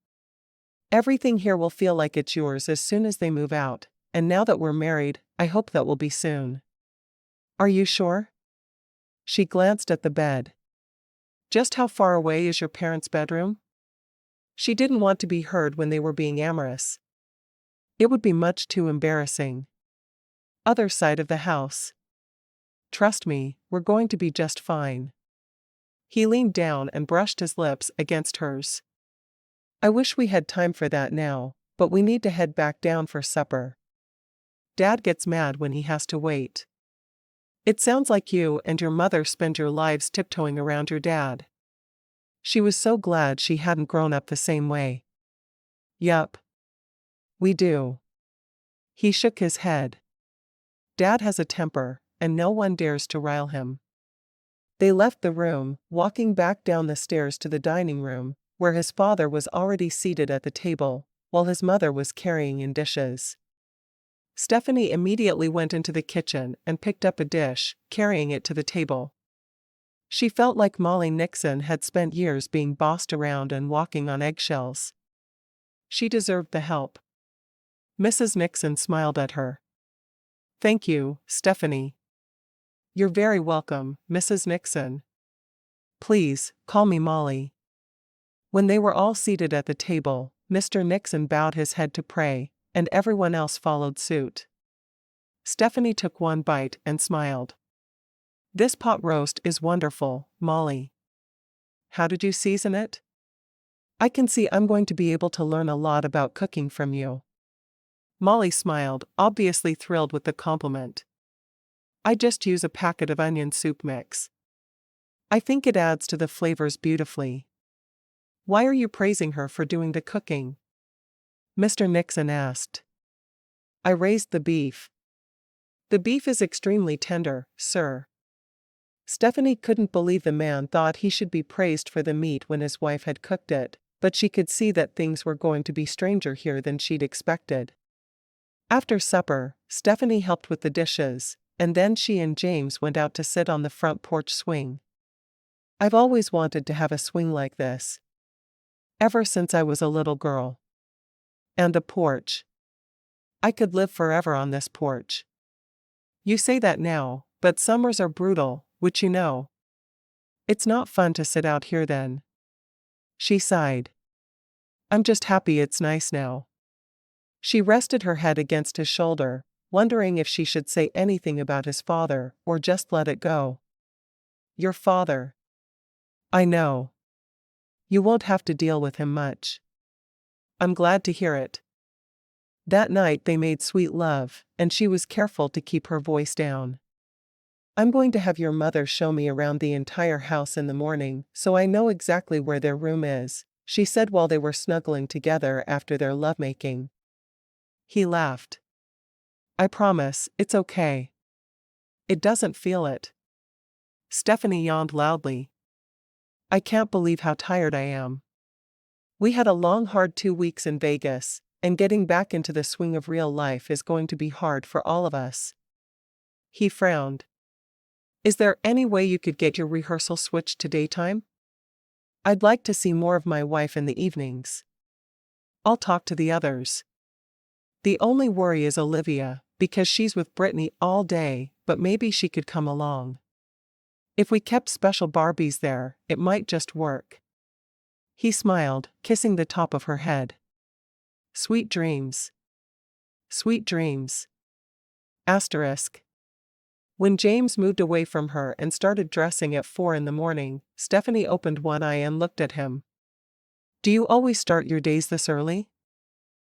S1: Everything here will feel like it's yours as soon as they move out, and now that we're married, I hope that will be soon." "Are you sure?" She glanced at the bed. "Just how far away is your parents' bedroom?" She didn't want to be heard when they were being amorous. It would be much too embarrassing. "Other side of the house. Trust me, we're going to be just fine." He leaned down and brushed his lips against hers. "I wish we had time for that now, but we need to head back down for supper. Dad gets mad when he has to wait." "It sounds like you and your mother spend your lives tiptoeing around your dad." She was so glad she hadn't grown up the same way. "Yup. We do." He shook his head. "Dad has a temper, and no one dares to rile him." They left the room, walking back down the stairs to the dining room, where his father was already seated at the table, while his mother was carrying in dishes. Stephanie immediately went into the kitchen and picked up a dish, carrying it to the table. She felt like Molly Nixon had spent years being bossed around and walking on eggshells. She deserved the help. Mrs. Nixon smiled at her. "Thank you, Stephanie." "You're very welcome, Mrs. Nixon. Please, call me Molly." When they were all seated at the table, Mr. Nixon bowed his head to pray, and everyone else followed suit. Stephanie took one bite and smiled. "This pot roast is wonderful, Molly. How did you season it? I can see I'm going to be able to learn a lot about cooking from you." Molly smiled, obviously thrilled with the compliment. "I just use a packet of onion soup mix. I think it adds to the flavors beautifully." "Why are you praising her for doing the cooking?" Mr. Nixon asked. "I raised the beef. The beef is extremely tender, sir." Stephanie couldn't believe the man thought he should be praised for the meat when his wife had cooked it, but she could see that things were going to be stranger here than she'd expected. After supper, Stephanie helped with the dishes, and then she and James went out to sit on the front porch swing. "I've always wanted to have a swing like this. Ever since I was a little girl. And a porch. I could live forever on this porch." "You say that now, but summers are brutal, which you know. It's not fun to sit out here then." She sighed. "I'm just happy it's nice now." She rested her head against his shoulder, wondering if she should say anything about his father or just let it go. "Your father. I know. You won't have to deal with him much." "I'm glad to hear it." That night they made sweet love, and she was careful to keep her voice down. "I'm going to have your mother show me around the entire house in the morning, so I know exactly where their room is," she said while they were snuggling together after their lovemaking. He laughed. "I promise, it's okay." "It doesn't feel it." Stephanie yawned loudly. "I can't believe how tired I am. We had a long hard 2 weeks in Vegas, and getting back into the swing of real life is going to be hard for all of us." He frowned. "Is there any way you could get your rehearsal switched to daytime? I'd like to see more of my wife in the evenings." "I'll talk to the others. The only worry is Olivia, because she's with Brittany all day, but maybe she could come along. If we kept special Barbies there, it might just work." He smiled, kissing the top of her head. "Sweet dreams. Sweet dreams." Asterisk. When James moved away from her and started dressing at 4 in the morning, Stephanie opened one eye and looked at him. "Do you always start your days this early?"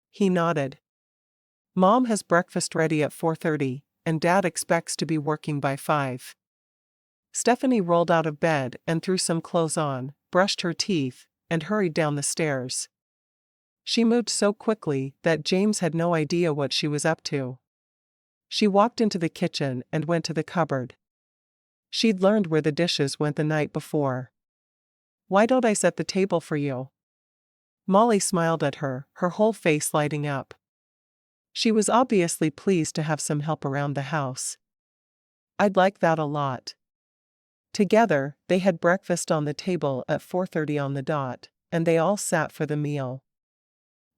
S1: He nodded. "Mom has breakfast ready at 4:30, and Dad expects to be working by 5. Stephanie rolled out of bed and threw some clothes on, brushed her teeth, and hurried down the stairs. She moved so quickly that James had no idea what she was up to. She walked into the kitchen and went to the cupboard. She'd learned where the dishes went the night before. "Why don't I set the table for you?" Molly smiled at her, her whole face lighting up. She was obviously pleased to have some help around the house. "I'd like that a lot." Together, they had breakfast on the table at 4:30 on the dot, and they all sat for the meal.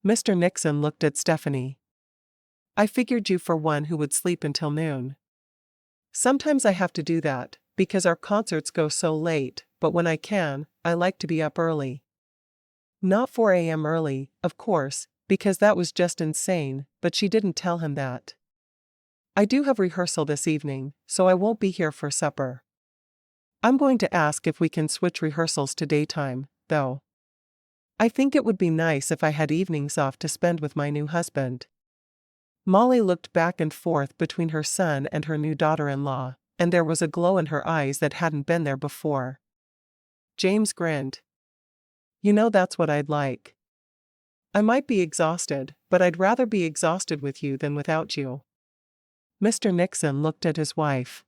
S1: Mr. Nixon looked at Stephanie. "I figured you for one who would sleep until noon." "Sometimes I have to do that, because our concerts go so late, but when I can, I like to be up early." Not 4 a.m. early, of course, because that was just insane, but she didn't tell him that. "I do have rehearsal this evening, so I won't be here for supper. I'm going to ask if we can switch rehearsals to daytime, though. I think it would be nice if I had evenings off to spend with my new husband." Molly looked back and forth between her son and her new daughter-in-law, and there was a glow in her eyes that hadn't been there before. James grinned. "You know that's what I'd like. I might be exhausted, but I'd rather be exhausted with you than without you." Mr. Nixon looked at his wife.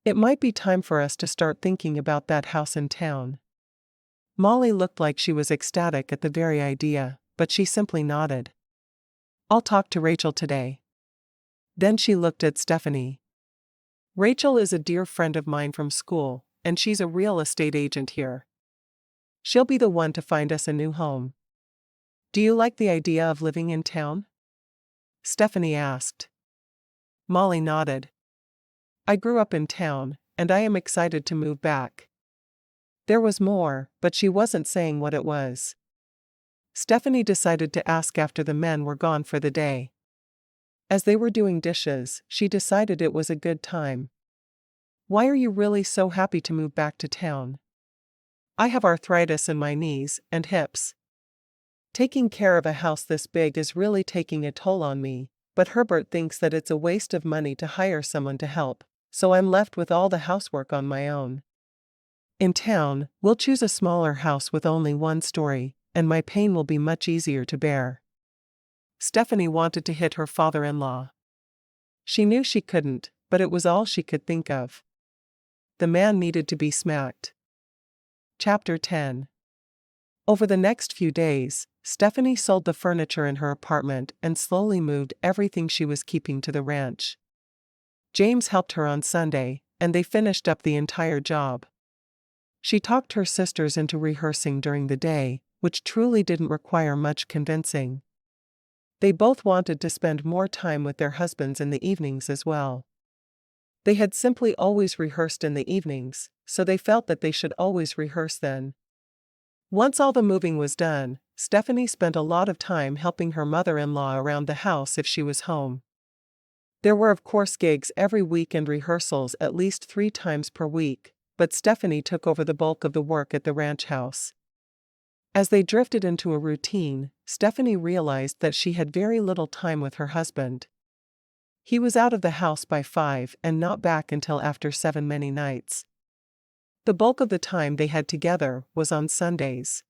S1: "It might be time for us to start thinking about that house in town." Molly looked like she was ecstatic at the very idea, but she simply nodded. I'll talk to Rachel today. Then she looked at Stephanie. Rachel is a dear friend of mine from school, and she's a real estate agent here. She'll be the one to find us a new home. Do you like the idea of living in town? Stephanie asked. Molly nodded. I grew up in town, and I am excited to move back. There was more, but she wasn't saying what it was. Stephanie decided to ask after the men were gone for the day. As they were doing dishes, she decided it was a good time. Why are you really so happy to move back to town? I have arthritis in my knees and hips. Taking care of a house this big is really taking a toll on me, but Herbert thinks that it's a waste of money to hire someone to help, so I'm left with all the housework on my own. In town, we'll choose a smaller house with only one story, and my pain will be much easier to bear. Stephanie wanted to hit her father-in-law. She knew she couldn't, but it was all she could think of. The man needed to be smacked. Chapter 10. Over the next few days, Stephanie sold the furniture in her apartment and slowly moved everything she was keeping to the ranch. James helped her on Sunday, and they finished up the entire job. She talked her sisters into rehearsing during the day, which truly didn't require much convincing. They both wanted to spend more time with their husbands in the evenings as well. They had simply always rehearsed in the evenings, so they felt that they should always rehearse then. Once all the moving was done, Stephanie spent a lot of time helping her mother-in-law around the house if she was home. There were of course gigs every week and rehearsals at least 3 times per week, but Stephanie took over the bulk of the work at the ranch house. As they drifted into a routine, Stephanie realized that she had very little time with her husband. He was out of the house by 5 and not back until after 7 many nights. The bulk of the time they had together was on Sundays.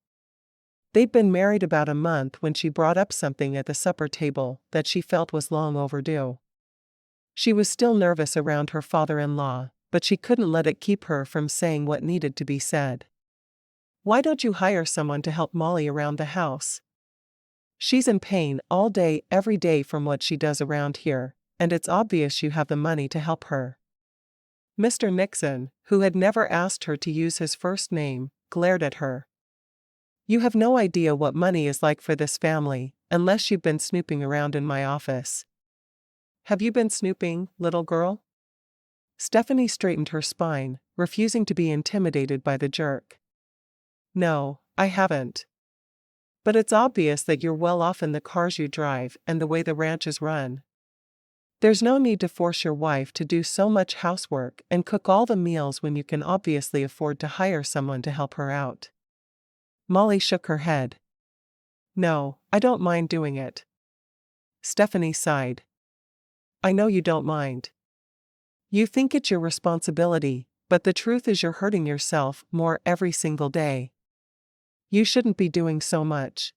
S1: They'd been married about a month when she brought up something at the supper table that she felt was long overdue. She was still nervous around her father-in-law, but she couldn't let it keep her from saying what needed to be said. Why don't you hire someone to help Molly around the house? She's in pain all day every day from what she does around here, and it's obvious you have the money to help her. Mr. Nixon, who had never asked her to use his first name, glared at her. You have no idea what money is like for this family, unless you've been snooping around in my office. Have you been snooping, little girl? Stephanie straightened her spine, refusing to be intimidated by the jerk. No, I haven't. But it's obvious that you're well off in the cars you drive and the way the ranch is run. There's no need to force your wife to do so much housework and cook all the meals when you can obviously afford to hire someone to help her out. Molly shook her head. No, I don't mind doing it. Stephanie sighed. I know you don't mind. You think it's your responsibility, but the truth is you're hurting yourself more every single day. You shouldn't be doing so much.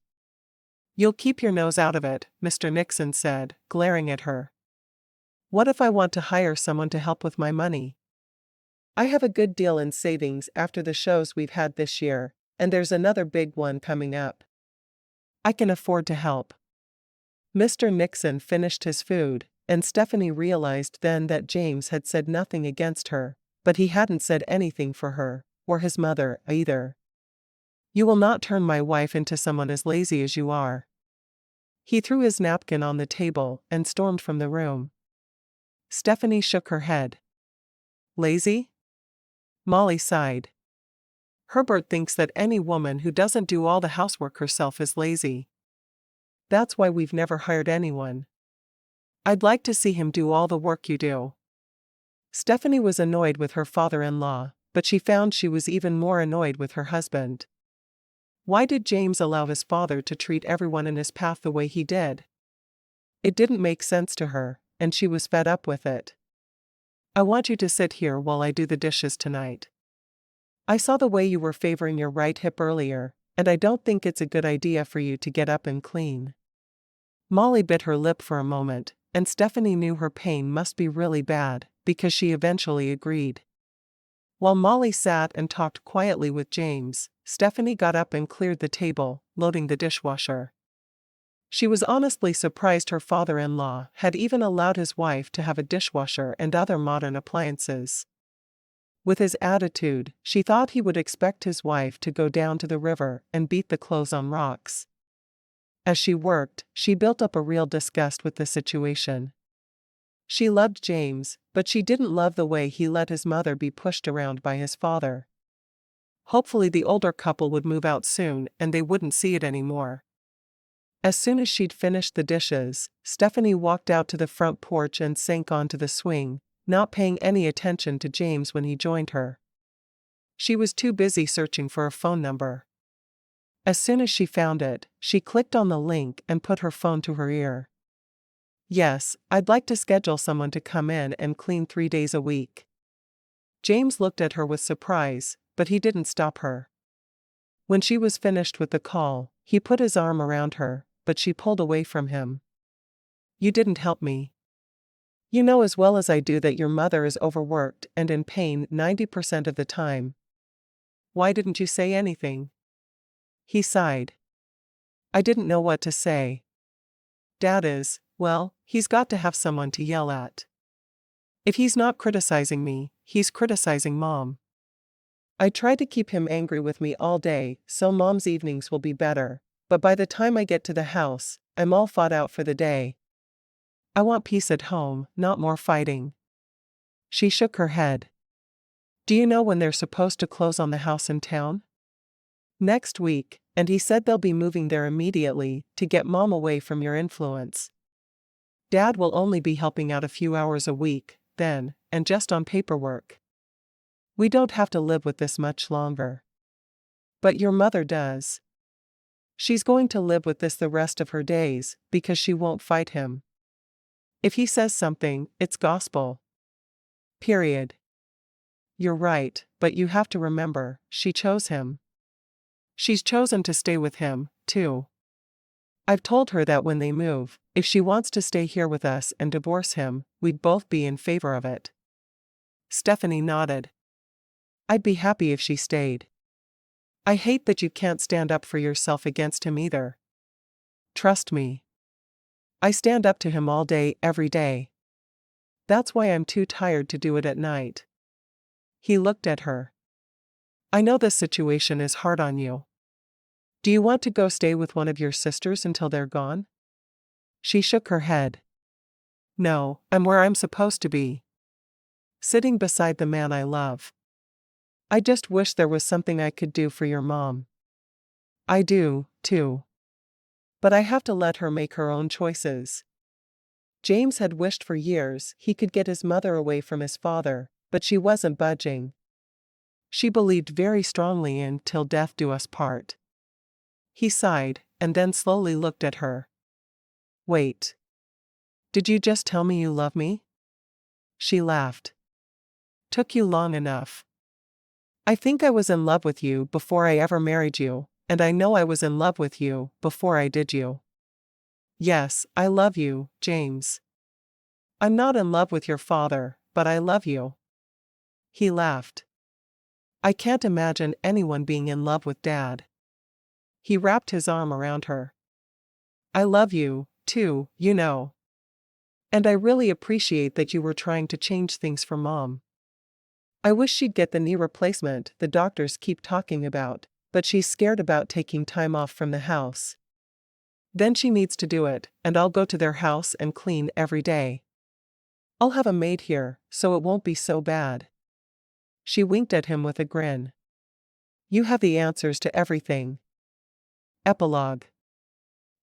S1: You'll keep your nose out of it, Mr. Nixon said, glaring at her. What if I want to hire someone to help with my money? I have a good deal in savings after the shows we've had this year, and there's another big one coming up. I can afford to help. Mr. Nixon finished his food, and Stephanie realized then that James had said nothing against her, but he hadn't said anything for her, or his mother, either. You will not turn my wife into someone as lazy as you are. He threw his napkin on the table and stormed from the room. Stephanie shook her head. Lazy? Molly sighed. Herbert thinks that any woman who doesn't do all the housework herself is lazy. That's why we've never hired anyone. I'd like to see him do all the work you do. Stephanie was annoyed with her father-in-law, but she found she was even more annoyed with her husband. Why did James allow his father to treat everyone in his path the way he did? It didn't make sense to her, and she was fed up with it. I want you to sit here while I do the dishes tonight. I saw the way you were favoring your right hip earlier, and I don't think it's a good idea for you to get up and clean. Molly bit her lip for a moment, and Stephanie knew her pain must be really bad, because she eventually agreed. While Molly sat and talked quietly with James, Stephanie got up and cleared the table, loading the dishwasher. She was honestly surprised her father-in-law had even allowed his wife to have a dishwasher and other modern appliances. With his attitude, she thought he would expect his wife to go down to the river and beat the clothes on rocks. As she worked, she built up a real disgust with the situation. She loved James, but she didn't love the way he let his mother be pushed around by his father. Hopefully the older couple would move out soon and they wouldn't see it anymore. As soon as she'd finished the dishes, Stephanie walked out to the front porch and sank onto the swing, not paying any attention to James when he joined her. She was too busy searching for a phone number. As soon as she found it, she clicked on the link and put her phone to her ear. "Yes, I'd like to schedule someone to come in and clean 3 days a week." James looked at her with surprise, but he didn't stop her. When she was finished with the call, he put his arm around her, but she pulled away from him. "You didn't help me. You know as well as I do that your mother is overworked and in pain 90% of the time. Why didn't you say anything?" He sighed. "I didn't know what to say. Dad is, well, he's got to have someone to yell at. If he's not criticizing me, he's criticizing Mom. I try to keep him angry with me all day so Mom's evenings will be better, but by the time I get to the house, I'm all fought out for the day. I want peace at home, not more fighting." She shook her head. "Do you know when they're supposed to close on the house in town?" "Next week, and he said they'll be moving there immediately to get Mom away from your influence. Dad will only be helping out a few hours a week, then, and just on paperwork. We don't have to live with this much longer. But your mother does. She's going to live with this the rest of her days, because she won't fight him. If he says something, it's gospel. Period. You're right, but you have to remember, she chose him. She's chosen to stay with him, too. I've told her that when they move, if she wants to stay here with us and divorce him, we'd both be in favor of it." Stephanie nodded. "I'd be happy if she stayed. I hate that you can't stand up for yourself against him either. Trust me. I stand up to him all day, every day. That's why I'm too tired to do it at night." He looked at her. "I know this situation is hard on you. Do you want to go stay with one of your sisters until they're gone?" She shook her head. "No, I'm where I'm supposed to be. Sitting beside the man I love. I just wish there was something I could do for your mom." "I do, too. But I have to let her make her own choices." James had wished for years he could get his mother away from his father, but she wasn't budging. She believed very strongly in "till death do us part." He sighed, and then slowly looked at her. "Wait. Did you just tell me you love me?" She laughed. "Took you long enough. I think I was in love with you before I ever married you, and I know I was in love with you before I did you. Yes, I love you, James. I'm not in love with your father, but I love you." He laughed. "I can't imagine anyone being in love with Dad." He wrapped his arm around her. "I love you, too, you know. And I really appreciate that you were trying to change things for Mom. I wish she'd get the knee replacement the doctors keep talking about, but she's scared about taking time off from the house. Then she needs to do it, and I'll go to their house and clean every day. I'll have a maid here, so it won't be so bad." She winked at him with a grin. "You have the answers to everything." Epilogue.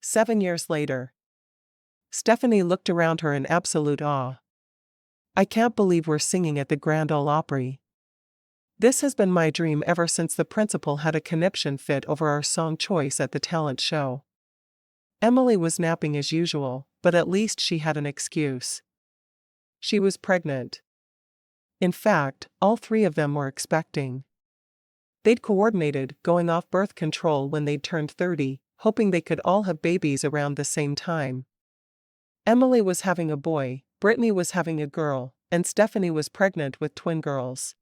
S1: 7 years later. Stephanie looked around her in absolute awe. "I can't believe we're singing at the Grand Ole Opry. This has been my dream ever since the principal had a conniption fit over our song choice at the talent show." Emily was napping as usual, but at least she had an excuse. She was pregnant. In fact, all 3 of them were expecting. They'd coordinated going off birth control when they'd turned 30, hoping they could all have babies around the same time. Emily was having a boy, Brittany was having a girl, and Stephanie was pregnant with twin girls.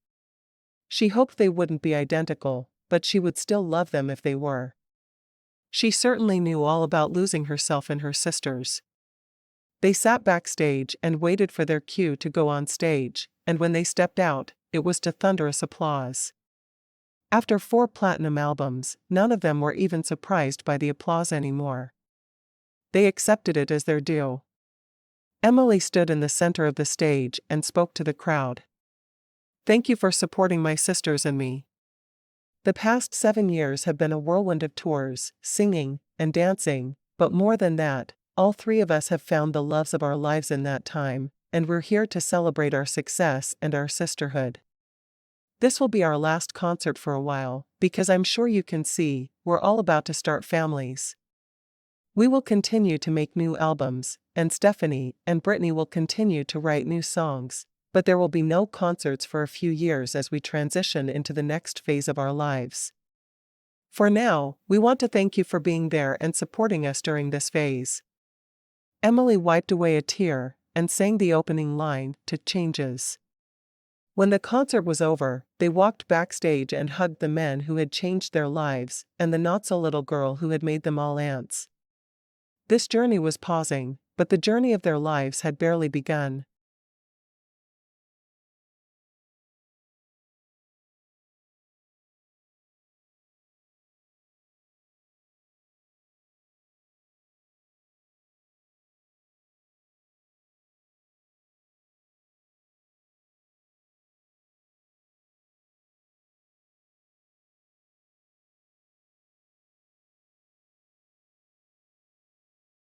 S1: She hoped they wouldn't be identical, but she would still love them if they were. She certainly knew all about losing herself in her sisters. They sat backstage and waited for their cue to go on stage, and when they stepped out, it was to thunderous applause. After 4 platinum albums, none of them were even surprised by the applause anymore. They accepted it as their due. Emily stood in the center of the stage and spoke to the crowd. "Thank you for supporting my sisters and me. The past 7 years have been a whirlwind of tours, singing, and dancing, but more than that, all 3 of us have found the loves of our lives in that time, and we're here to celebrate our success and our sisterhood. This will be our last concert for a while, because I'm sure you can see, we're all about to start families. We will continue to make new albums, and Stephanie and Brittany will continue to write new songs, but there will be no concerts for a few years as we transition into the next phase of our lives. For now, we want to thank you for being there and supporting us during this phase." Emily wiped away a tear and sang the opening line to Changes. When the concert was over, they walked backstage and hugged the men who had changed their lives and the not-so-little girl who had made them all aunts. This journey was pausing, but the journey of their lives had barely begun.